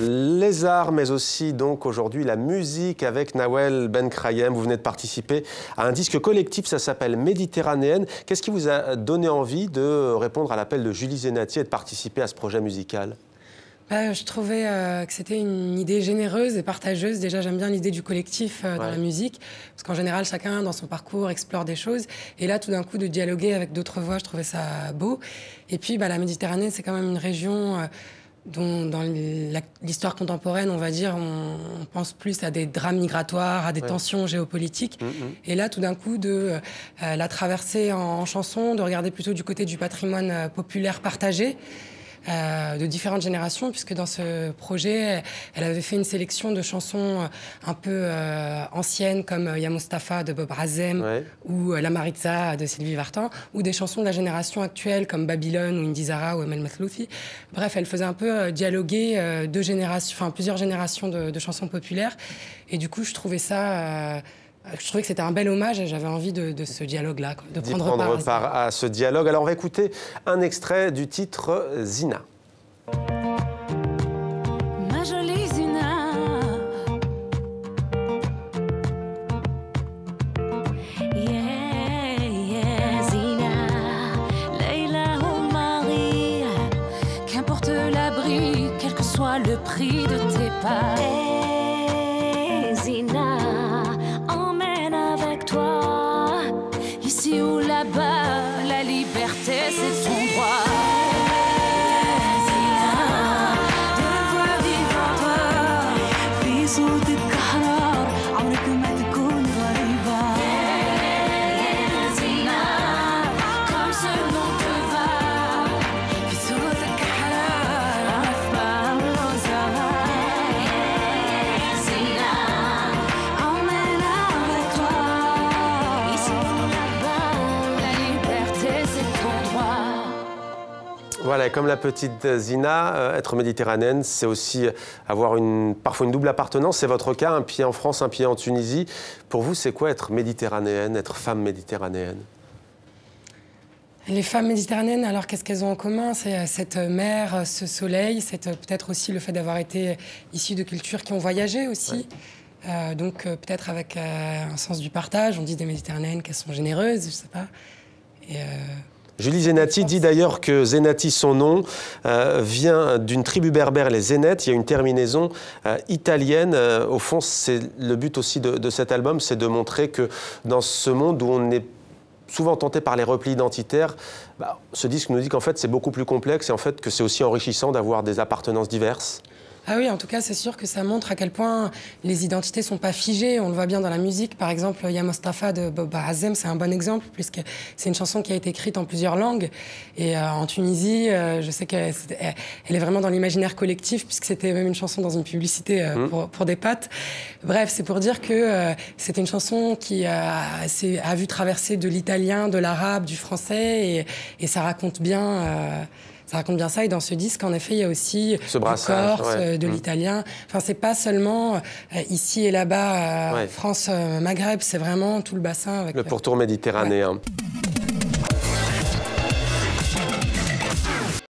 Les arts, mais aussi donc aujourd'hui la musique avec Nawel Benkrayem. Vous venez de participer à un disque collectif, ça s'appelle Méditerranéenne. Qu'est-ce qui vous a donné envie de répondre à l'appel de Julie Zenati et de participer à ce projet musical ? Je trouvais que c'était une idée généreuse et partageuse. Déjà, j'aime bien l'idée du collectif dans la musique, parce qu'en général, chacun, dans son parcours, explore des choses. Et là, tout d'un coup, de dialoguer avec d'autres voix, je trouvais ça beau. Et puis, la Méditerranée, c'est quand même une région dont, dans l'histoire contemporaine, on va dire, on pense plus à des drames migratoires, à des tensions géopolitiques. Et là, tout d'un coup, de la traverser en chanson, de regarder plutôt du côté du patrimoine populaire partagé, de différentes générations, puisque dans ce projet, elle avait fait une sélection de chansons un peu anciennes, comme Ya Mustapha de Bob Razem ou La Maritza de Sylvie Vartan, ou des chansons de la génération actuelle, comme Babylone ou Indy Zara ou Emel Mathlouthi. Bref, elle faisait un peu dialoguer plusieurs générations de chansons populaires. Et du coup, je trouvais que c'était un bel hommage et j'avais envie de ce dialogue-là, de prendre part à ce dialogue. Alors on va écouter un extrait du titre Zina. Ma jolie Zina, yeah, yeah, Zina, Leïla ou Marie, qu'importe l'abri, quel que soit le prix de tes pas. Hey, Zina, ici ou là-bas, la liberté c'est ton droit. Voilà, comme la petite Zina, être méditerranéenne, c'est aussi avoir parfois une double appartenance. C'est votre cas, un pied en France, un pied en Tunisie. Pour vous, c'est quoi être méditerranéenne, être femme méditerranéenne ? Les femmes méditerranéennes, alors qu'est-ce qu'elles ont en commun? C'est cette mer, ce soleil, peut-être aussi le fait d'avoir été issues de cultures qui ont voyagé aussi. Donc peut-être avec un sens du partage. On dit des méditerranéennes qu'elles sont généreuses, je sais pas. Julie Zenati dit d'ailleurs que Zenati, son nom, vient d'une tribu berbère, les Zénètes. Il y a une terminaison italienne. Au fond, c'est le but aussi de cet album, c'est de montrer que dans ce monde où on est souvent tenté par les replis identitaires, ce disque nous dit qu'en fait, c'est beaucoup plus complexe et en fait que c'est aussi enrichissant d'avoir des appartenances diverses. Ah oui, en tout cas, c'est sûr que ça montre à quel point les identités ne sont pas figées. On le voit bien dans la musique. Par exemple, Ya Mustapha de Bob Razem, c'est un bon exemple, puisque c'est une chanson qui a été écrite en plusieurs langues. Et en Tunisie, je sais qu'elle est vraiment dans l'imaginaire collectif, puisque c'était même une chanson dans une publicité pour des pâtes. Bref, c'est pour dire que c'était une chanson qui a vu traverser de l'italien, de l'arabe, du français, et ça raconte bien... Ça raconte bien ça, et dans ce disque, en effet, il y a aussi ce du corse, de l'italien. Enfin, c'est pas seulement ici et là-bas, France, Maghreb, c'est vraiment tout le bassin. Avec le pourtour méditerranéen.